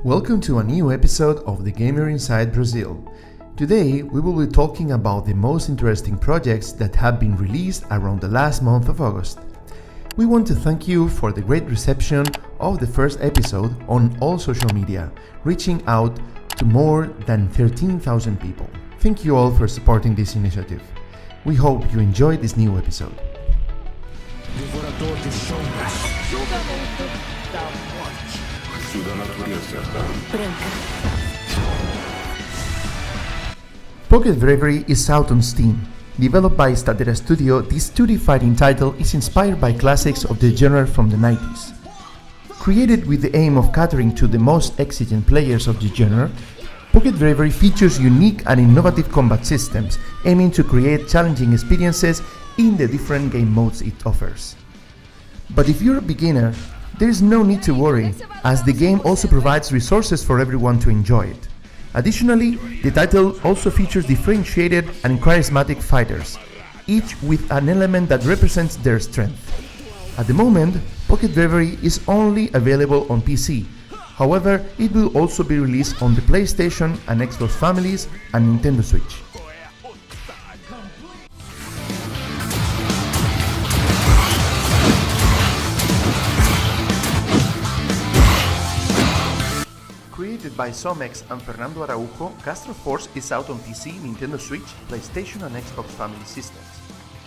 Welcome to a new episode of the Gamer Inside Brasil. Today we will be talking about the most interesting projects that have been released around the last month of August. We want to thank you for the great reception of the first episode on all social media, reaching out to more than 13,000 people. Thank you all for supporting this initiative. We hope you enjoyed this new episode. Devorador de sombras. Julgamento da morte. Da natureza. Branca. Pocket Bravery is out on Steam. Developed by Statera Studio, this 2D fighting title is inspired by classics of the genre from the 90s. Created with the aim of catering to the most exigent players of the genre, Pocket Bravery features unique and innovative combat systems, aiming to create challenging experiences in the different game modes it offers. But if you're a beginner, there is no need to worry, as the game also provides resources for everyone to enjoy it. Additionally, the title also features differentiated and charismatic fighters, each with an element that represents their strength. At the moment, Pocket Bravery is only available on PC. However, it will also be released on the PlayStation and Xbox families and Nintendo Switch. Created by Somex and Fernando Araujo, Gastro Force is out on PC, Nintendo Switch, PlayStation and Xbox family systems.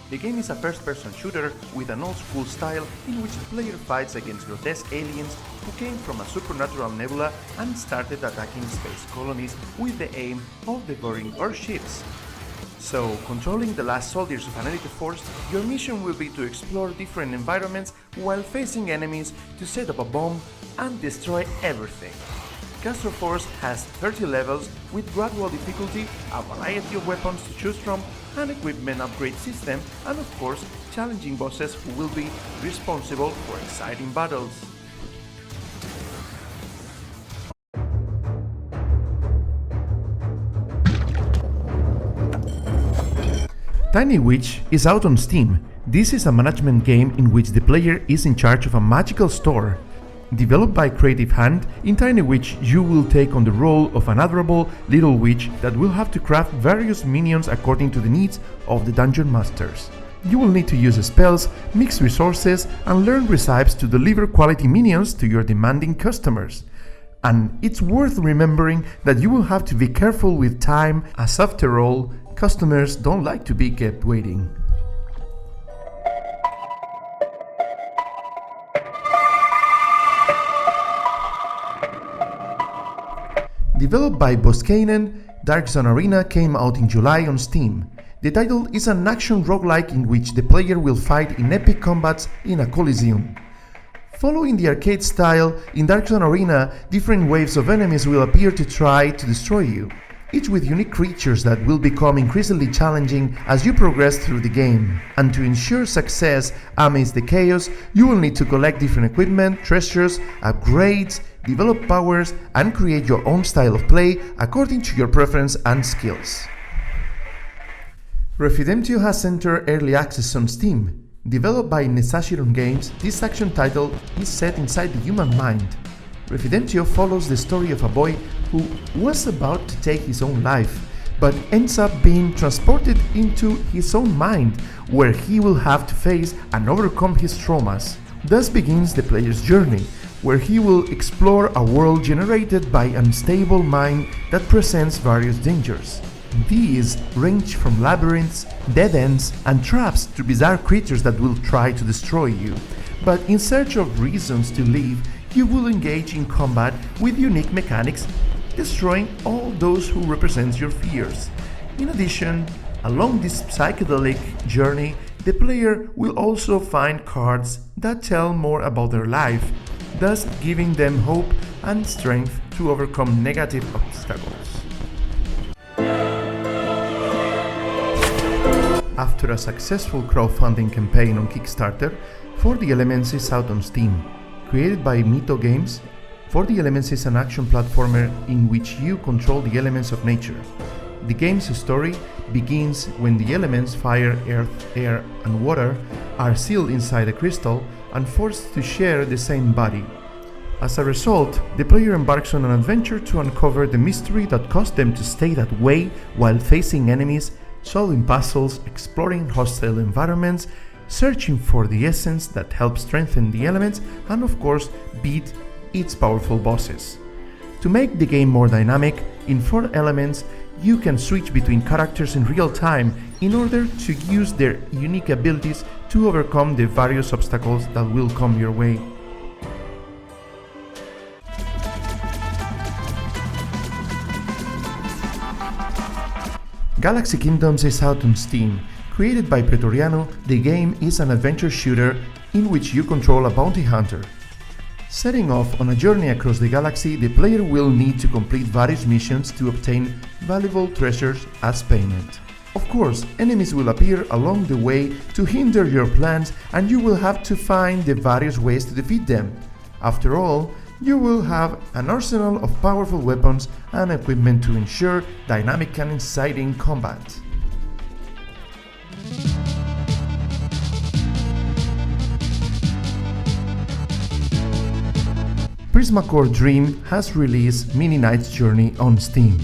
The game is a first-person shooter with an old-school style in which the player fights against grotesque aliens who came from a supernatural nebula and started attacking space colonies with the aim of devouring Earthships. So, controlling the last soldiers of an elite force, your mission will be to explore different environments while facing enemies to set up a bomb and destroy everything. Gastro Force has 30 levels with gradual difficulty, a variety of weapons to choose from, an equipment upgrade system, and of course, challenging bosses who will be responsible for exciting battles. Tiny Witch is out on Steam. This is a management game in which the player is in charge of a magical store. Developed by Creative Hand, in Tiny Witch you will take on the role of an adorable little witch that will have to craft various minions according to the needs of the dungeon masters. You will need to use spells, mix resources, and learn recipes to deliver quality minions to your demanding customers. And it's worth remembering that you will have to be careful with time, as after all, customers don't like to be kept waiting. Developed by Boskainen, Darkzan Arena came out in July on Steam. The title is an action roguelike in which the player will fight in epic combats in a coliseum. Following the arcade style, in Darkzan Arena, different waves of enemies will appear to try to destroy you, each with unique creatures that will become increasingly challenging as you progress through the game. And to ensure success amidst the chaos, you will need to collect different equipment, treasures, upgrades, develop powers, and create your own style of play according to your preference and skills. Refidenptio has entered early access on Steam. Developed by Nesashiron Games, this action title is set inside the human mind. Refidenptio follows the story of a boy who was about to take his own life, but ends up being transported into his own mind, where he will have to face and overcome his traumas. Thus begins the player's journey, where he will explore a world generated by an unstable mind that presents various dangers. These range from labyrinths, dead ends, and traps to bizarre creatures that will try to destroy you. But in search of reasons to live, you will engage in combat with unique mechanics, destroying all those who represent your fears. In addition, along this psychedelic journey, the player will also find cards that tell more about their life, thus giving them hope and strength to overcome negative obstacles. After a successful crowdfunding campaign on Kickstarter, 40 Elements is out on Steam. Created by Mito Games, 40 Elements is an action platformer in which you control the elements of nature. The game's story begins when the elements fire, earth, air, and water are sealed inside a crystal and forced to share the same body. As a result, the player embarks on an adventure to uncover the mystery that caused them to stay that way while facing enemies, solving puzzles, exploring hostile environments, searching for the essence that helps strengthen the elements, and of course, beat its powerful bosses. To make the game more dynamic, in 4 elements, you can switch between characters in real time in order to use their unique abilities to overcome the various obstacles that will come your way. Galaxy Kingdoms is out on Steam. Created by Pretoriano, the game is an adventure shooter in which you control a bounty hunter. Setting off on a journey across the galaxy, the player will need to complete various missions to obtain valuable treasures as payment. Of course, enemies will appear along the way to hinder your plans, and you will have to find the various ways to defeat them. After all, you will have an arsenal of powerful weapons and equipment to ensure dynamic and exciting combat. Prismacore Dream has released Mini Knight's Journey on Steam.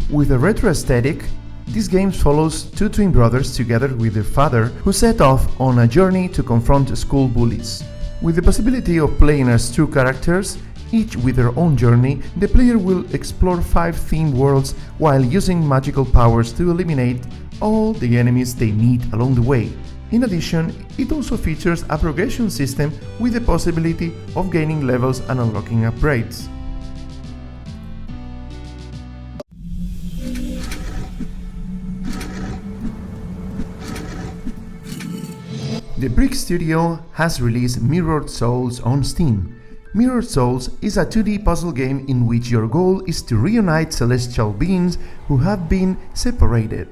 With a retro aesthetic, this game follows 2 twin brothers together with their father who set off on a journey to confront school bullies. With the possibility of playing as 2 characters, each with their own journey, the player will explore 5 themed worlds while using magical powers to eliminate all the enemies they meet along the way. In addition, it also features a progression system with the possibility of gaining levels and unlocking upgrades. The Brick Studio has released Mirrored Souls on Steam. Mirrored Souls is a 2D puzzle game in which your goal is to reunite celestial beings who have been separated.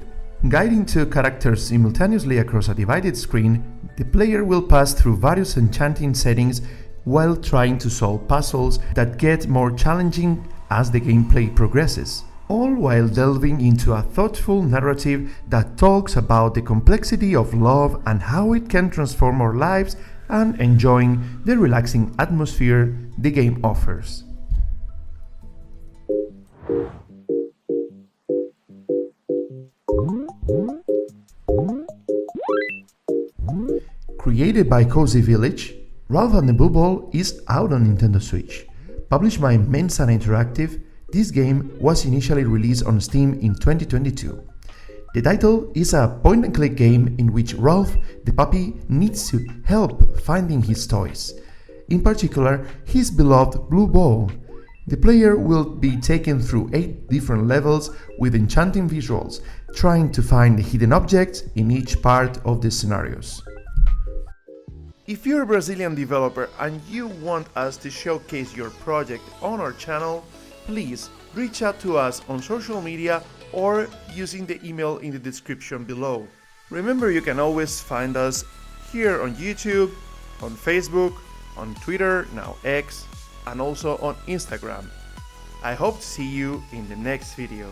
Guiding 2 characters simultaneously across a divided screen, the player will pass through various enchanting settings while trying to solve puzzles that get more challenging as the gameplay progresses, all while delving into a thoughtful narrative that talks about the complexity of love and how it can transform our lives, and enjoying the relaxing atmosphere the game offers. Created by Cozy Village, Ralph and the Blue Ball is out on Nintendo Switch. Published by Mensa Interactive, this game was initially released on Steam in 2022. The title is a point-and-click game in which Ralph, the puppy, needs to help finding his toys, in particular his beloved Blue Ball. The player will be taken through 8 different levels with enchanting visuals, trying to find the hidden objects in each part of the scenarios. If you're a Brazilian developer and you want us to showcase your project on our channel, please reach out to us on social media or using the email in the description below. Remember, you can always find us here on YouTube, on Facebook, on Twitter, now X, and also on Instagram. I hope to see you in the next video.